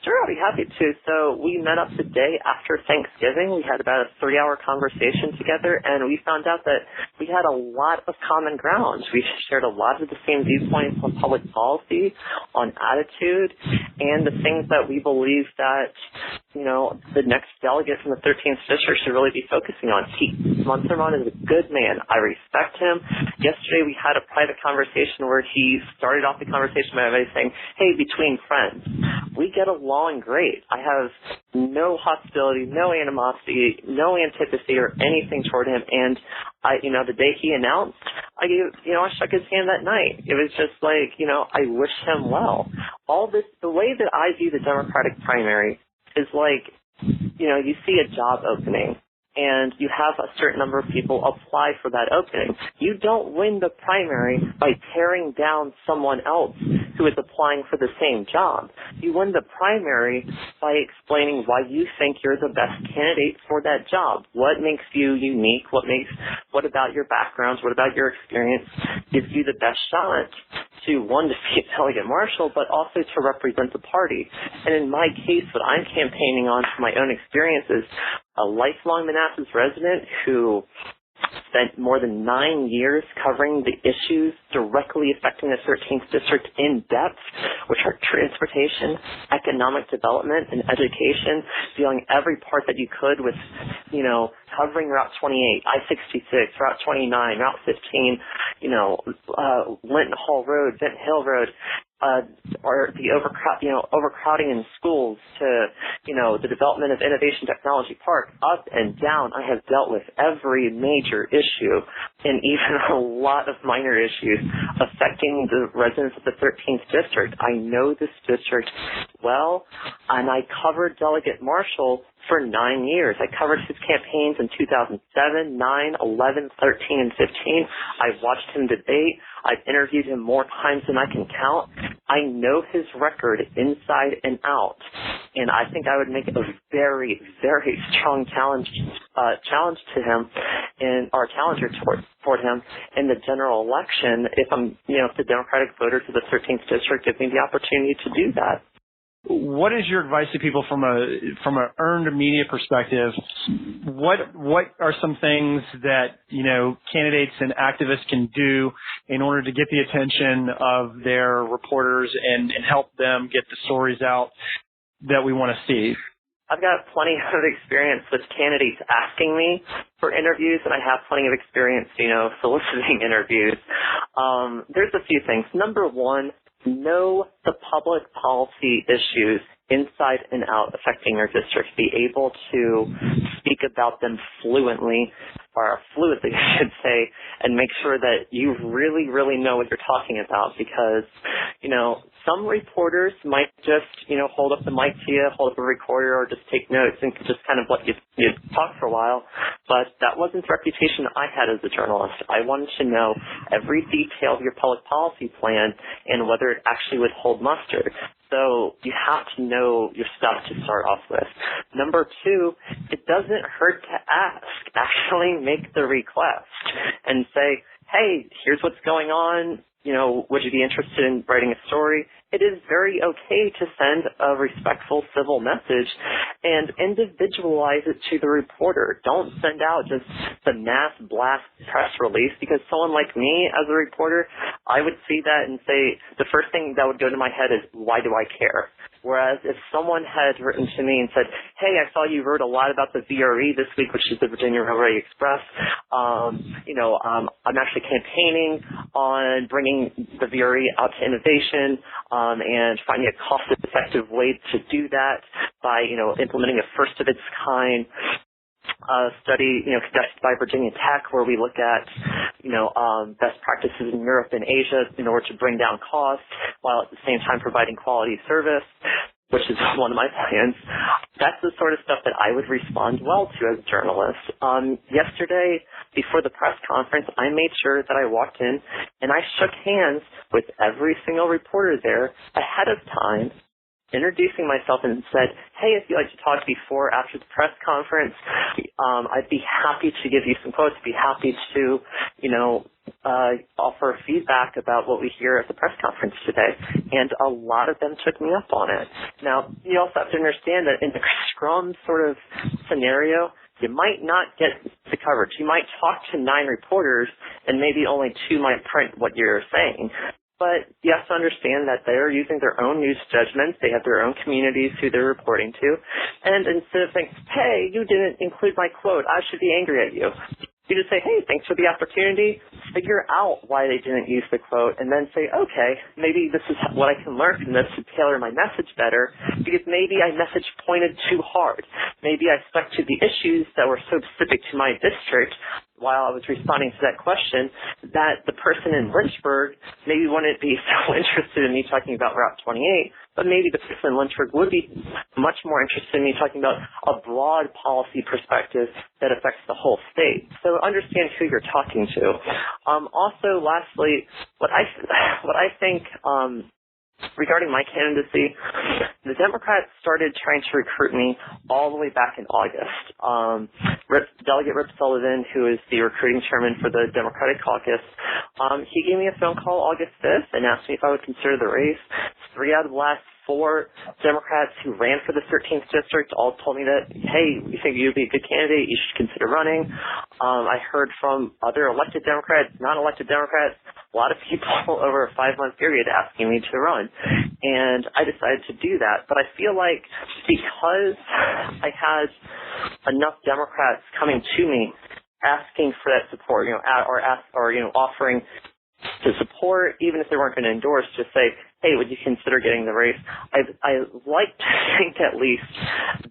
Sure, I'll be happy to. So we met up the day after Thanksgiving. We had about a 3-hour conversation together, and we found out that we had a lot of common ground. We shared a lot of the same viewpoints on public policy, on attitude, and the things that we believe that, the next delegate from the 13th district should really be focusing on. Munsterman is a good man. I respect him. Yesterday we had a private conversation where he started off the conversation by saying, hey, between friends, we get along great. I have no hostility, no animosity, no antipathy or anything toward him. And the day he announced, I shook his hand that night. It was just like, I wish him well. All this, the way that I view the Democratic primary is like, you see a job opening and you have a certain number of people apply for that opening. You don't win the primary by tearing down someone else who is applying for the same job. You win the primary by explaining why you think you're the best candidate for that job. What makes you unique? What about your backgrounds? What about your experience gives you the best shot to, one, defeat Delegate Marshall, but also to represent the party. And in my case, what I'm campaigning on from my own experience is a lifelong Manassas resident who spent more than 9 years covering the issues directly affecting the 13th district in depth, which are transportation, economic development, and education, dealing every part that you could with, covering Route 28, I-66, Route 29, Route 15, Linton Hall Road, Benton Hill Road, or the overcrowding in schools to, the development of Innovation Technology Park, up and down. I have dealt with every major issue and even a lot of minor issues affecting the residents of the 13th district. I know this district well, and I covered Delegate Marshall for 9 years. I covered his campaigns in 2007, 9, 11, 13, and 15. I've watched him debate. I've interviewed him more times than I can count. I know his record inside and out, and I think I would make a very, very strong challenge to him, and our challenger toward him in the general election. If the Democratic voters of the 13th district give me the opportunity to do that. What is your advice to people from a earned media perspective? What are some things that candidates and activists can do in order to get the attention of their reporters and help them get the stories out that we want to see? I've got plenty of experience with candidates asking me for interviews, and I have plenty of experience, soliciting interviews. There's a few things. Number one, know the public policy issues inside and out affecting your district. Be able to speak about them fluidly, I should say, and make sure that you really, really know what you're talking about, because, some reporters might just, hold up the mic to you, hold up a recorder, or just take notes and just kind of let you talk for a while. But that wasn't the reputation I had as a journalist. I wanted to know every detail of your public policy plan and whether it actually would hold muster. So you have to know your stuff to start off with. Number two, it doesn't hurt to ask. Actually make the request and say, hey, here's what's going on. Would you be interested in writing a story? It is very okay to send a respectful civil message and individualize it to the reporter. Don't send out just the mass blast press release, because someone like me as a reporter, I would see that and say, the first thing that would go to my head is, why do I care? Whereas if someone had written to me and said, hey, I saw you wrote a lot about the VRE this week, which is the Virginia Railway Express. I'm actually campaigning on bringing the VRE out to innovation and finding a cost-effective way to do that by, implementing a first-of-its-kind study, conducted by Virginia Tech, where we look at, best practices in Europe and Asia in order to bring down costs while at the same time providing quality service, which is one of my plans. That's the sort of stuff that I would respond well to as a journalist. Yesterday, before the press conference, I made sure that I walked in and I shook hands with every single reporter there ahead of time introducing myself and said, hey, if you'd like to talk before or after the press conference, I'd be happy to give you some quotes, be happy to, offer feedback about what we hear at the press conference today. And a lot of them took me up on it. Now, you also have to understand that in the Scrum sort of scenario, you might not get the coverage. You might talk to 9 reporters and maybe only 2 might print what you're saying. But you have to understand that they're using their own news judgments. They have their own communities who they're reporting to. And instead of saying, hey, you didn't include my quote, I should be angry at you, you just say, hey, thanks for the opportunity, figure out why they didn't use the quote, and then say, okay, maybe this is what I can learn from this to tailor my message better, because maybe I message pointed too hard. Maybe I stuck to the issues that were so specific to my district while I was responding to that question that the person in Lynchburg maybe wouldn't be so interested in me talking about Route 28, but maybe the person in Lynchburg would be much more interested in me talking about a broad policy perspective that affects the whole state. So understand who you're talking to. Also, lastly, what I think regarding my candidacy, the Democrats started trying to recruit me all the way back in August. Delegate Rip Sullivan, who is the recruiting chairman for the Democratic caucus, he gave me a phone call August 5th and asked me if I would consider the race. 3 out of the last 4 Democrats who ran for the 13th district all told me that, hey, we think you'd be a good candidate, you should consider running. I heard from other elected Democrats, non-elected Democrats, a lot of people over a 5-month period asking me to run. And I decided to do that. But I feel like because I had enough Democrats coming to me asking for that support, offering to support, even if they weren't going to endorse, just say, hey, would you consider getting the race? I like to think at least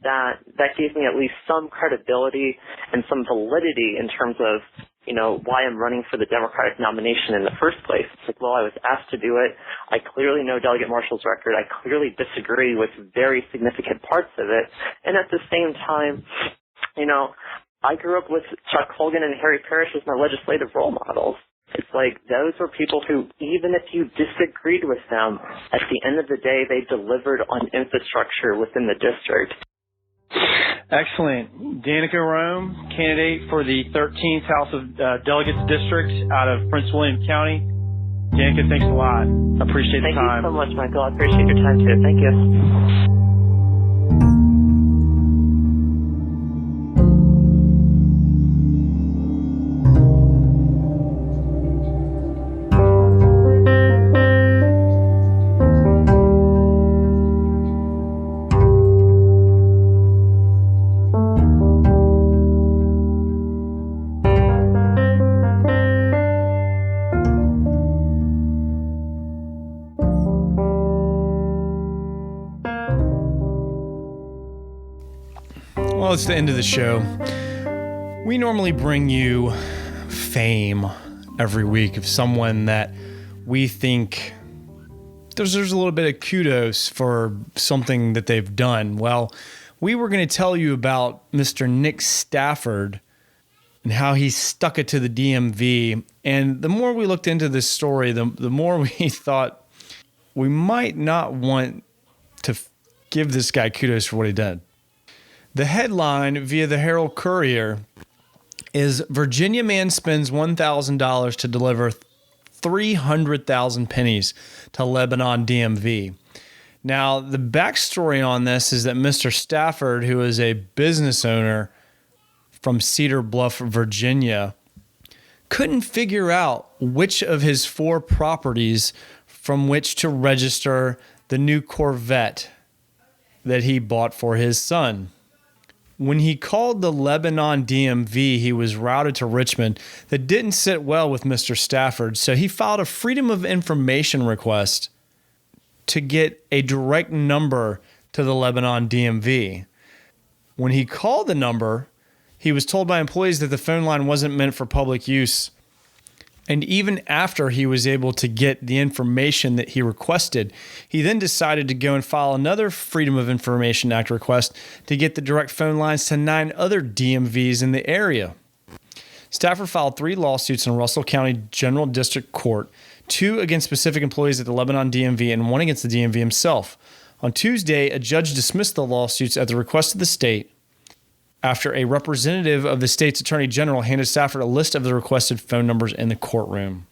that gave me at least some credibility and some validity in terms of, why I'm running for the Democratic nomination in the first place. It's like, well, I was asked to do it. I clearly know Delegate Marshall's record. I clearly disagree with very significant parts of it. And at the same time, I grew up with Chuck Colgan and Harry Parrish as my legislative role models. It's like those were people who, even if you disagreed with them, at the end of the day, they delivered on infrastructure within the district. Excellent. Danica Roem, candidate for the 13th House of Delegates District out of Prince William County. Danica, thanks a lot. Appreciate the time. Thank you so much, Michael. I appreciate your time, too. Thank you. Well, it's the end of the show. We normally bring you fame every week of someone that we think deserves a little bit of kudos for something that they've done. Well, we were going to tell you about Mr. Nick Stafford and how he stuck it to the DMV. And the more we looked into this story, the more we thought we might not want to give this guy kudos for what he did. The headline via the Herald Courier is Virginia man spends $1,000 to deliver 300,000 pennies to Lebanon DMV. Now, the backstory on this is that Mr. Stafford, who is a business owner from Cedar Bluff, Virginia, couldn't figure out which of his 4 properties from which to register the new Corvette that he bought for his son. When he called the Lebanon DMV, he was routed to Richmond. That didn't sit well with Mr. Stafford, so he filed a Freedom of Information request to get a direct number to the Lebanon DMV. When he called the number, he was told by employees that the phone line wasn't meant for public use. And even after he was able to get the information that he requested, he then decided to go and file another Freedom of Information Act request to get the direct phone lines to 9 other DMVs in the area. Stafford filed 3 lawsuits in Russell County General District Court, 2 against specific employees at the Lebanon DMV and 1 against the DMV himself. On Tuesday, a judge dismissed the lawsuits at the request of the state after a representative of the state's attorney general handed Stafford a list of the requested phone numbers in the courtroom.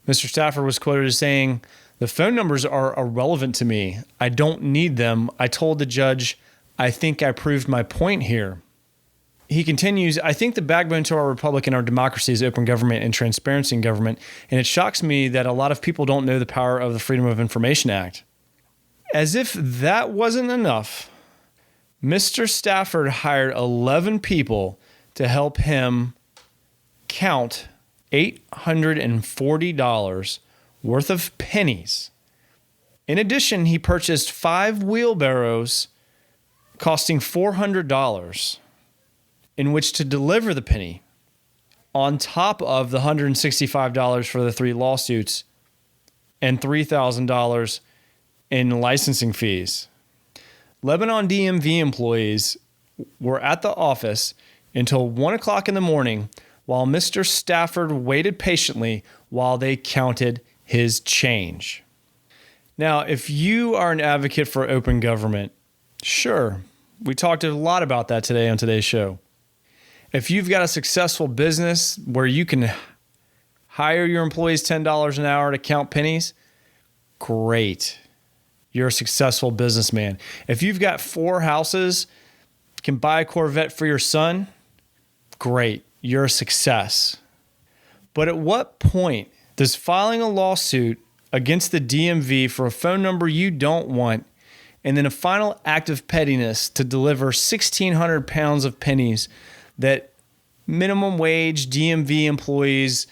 Mr. Stafford was quoted as saying, "The phone numbers are irrelevant to me. I don't need them. I told the judge, I think I proved my point here." He continues, "I think the backbone to our republic and our democracy is open government and transparency in government, and it shocks me that a lot of people don't know the power of the Freedom of Information Act." As if that wasn't enough, Mr. Stafford hired 11 people to help him count $840 worth of pennies. In addition, he purchased 5 wheelbarrows costing $400 in which to deliver the penny, on top of the $165 for the 3 lawsuits and $3,000 in licensing fees. Lebanon DMV employees were at the office until 1 o'clock in the morning while Mr. Stafford waited patiently while they counted his change. Now, if you are an advocate for open government, sure, we talked a lot about that today on today's show. If you've got a successful business where you can hire your employees $10 an hour to count pennies, great. You're a successful businessman. If you've got 4 houses, can buy a Corvette for your son, great. You're a success. But at what point does filing a lawsuit against the DMV for a phone number you don't want, and then a final act of pettiness to deliver 1,600 pounds of pennies that minimum wage DMV employees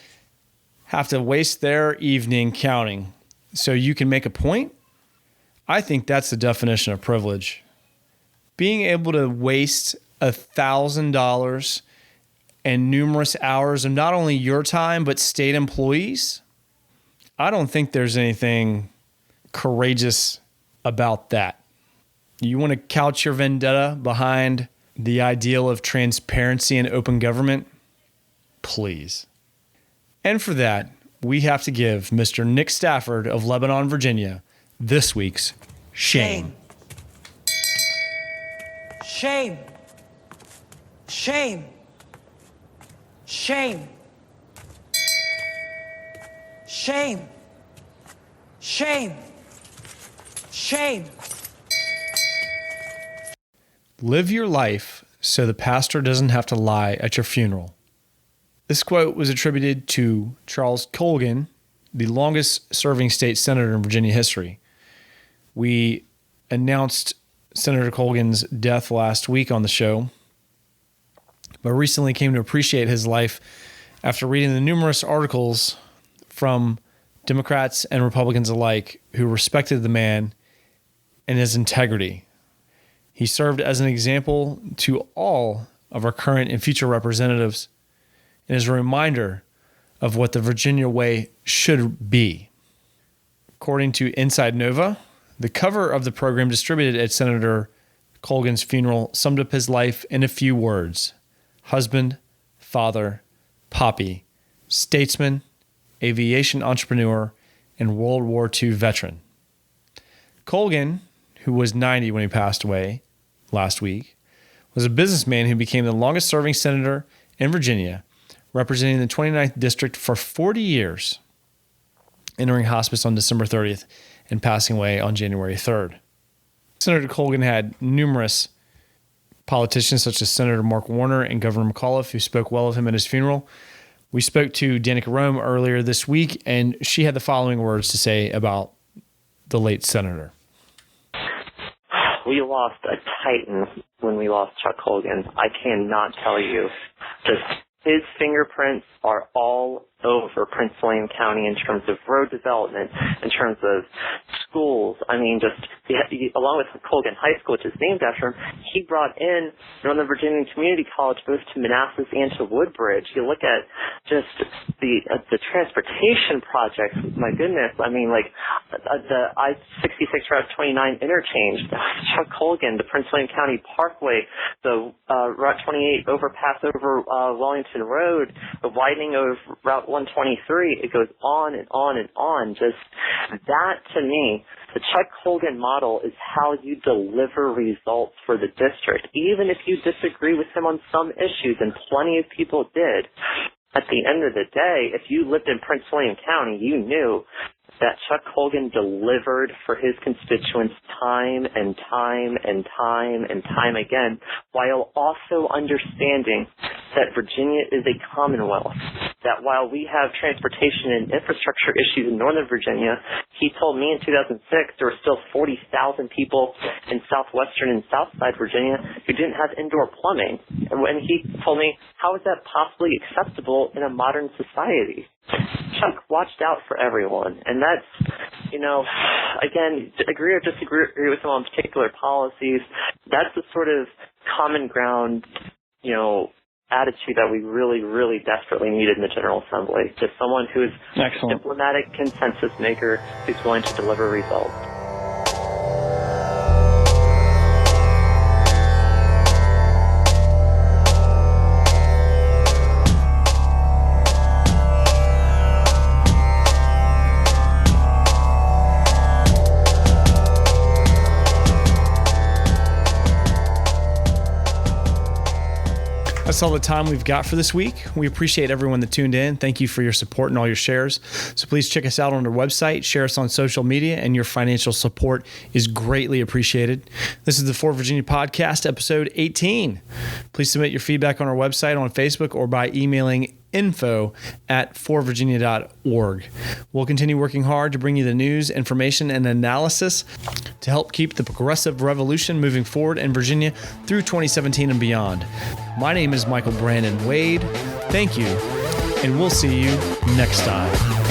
have to waste their evening counting so you can make a point? I think that's the definition of privilege. Being able to waste $1,000 and numerous hours of not only your time, but state employees, I don't think there's anything courageous about that. You want to couch your vendetta behind the ideal of transparency and open government? Please. And for that, we have to give Mr. Nick Stafford of Lebanon, Virginia, this week's shame. Shame. Shame. Shame. Shame. Shame. Shame. Live your life so the pastor doesn't have to lie at your funeral. This quote was attributed to Charles Colgan, the longest serving state senator in Virginia history. We announced Senator Colgan's death last week on the show, but recently came to appreciate his life after reading the numerous articles from Democrats and Republicans alike who respected the man and his integrity. He served as an example to all of our current and future representatives and is a reminder of what the Virginia way should be. According to Inside Nova, the cover of the program distributed at Senator Colgan's funeral summed up his life in a few words: husband, father, poppy, statesman, aviation entrepreneur, and World War II veteran. Colgan, who was 90 when he passed away last week, was a businessman who became the longest-serving senator in Virginia, representing the 29th District for 40 years, entering hospice on December 30th and passing away on January 3rd. Senator Colgan had numerous politicians such as Senator Mark Warner and Governor McAuliffe who spoke well of him at his funeral. We spoke to Danica Roem earlier this week, and she had the following words to say about the late senator. We lost a titan when we lost Chuck Colgan. I cannot tell you. Just his fingerprints are all over Prince William County in terms of road development, in terms of schools. I mean, along with Colgan High School, which is named after him, he brought in Northern Virginia Community College both to Manassas and to Woodbridge. You look at just the transportation projects, my goodness. I mean, like the I-66 Route 29 interchange, Chuck Colgan, the Prince William County Parkway, the Route 28 overpass over Wellington Road, the widening of Route 123, it goes on and on and on. Just that, to me, the Chuck Colgan model is how you deliver results for the district. Even if you disagree with him on some issues, and plenty of people did, at the end of the day, if you lived in Prince William County, you knew that Chuck Colgan delivered for his constituents time and time and time and time again, while also understanding that Virginia is a commonwealth, that while we have transportation and infrastructure issues in Northern Virginia, he told me in 2006 there were still 40,000 people in southwestern and southside Virginia who didn't have indoor plumbing. And when he told me, how is that possibly acceptable in a modern society? Chuck watched out for everyone, and that's, again, agree or disagree with him on particular policies, that's the sort of common ground, attitude that we really, really desperately needed in the General Assembly. Just someone who's a diplomatic consensus maker who's willing to deliver results. That's all the time we've got for this week. We appreciate everyone that tuned in. Thank you for your support and all your shares. So please check us out on our website, share us on social media, and your financial support is greatly appreciated. This is the For Virginia Podcast, episode 18. Please submit your feedback on our website, on Facebook, or by emailing info@forvirginia.org. We'll continue working hard to bring you the news, information, and analysis to help keep the progressive revolution moving forward in Virginia through 2017 and beyond. My name is Michael Brandon Wade. Thank you, and we'll see you next time.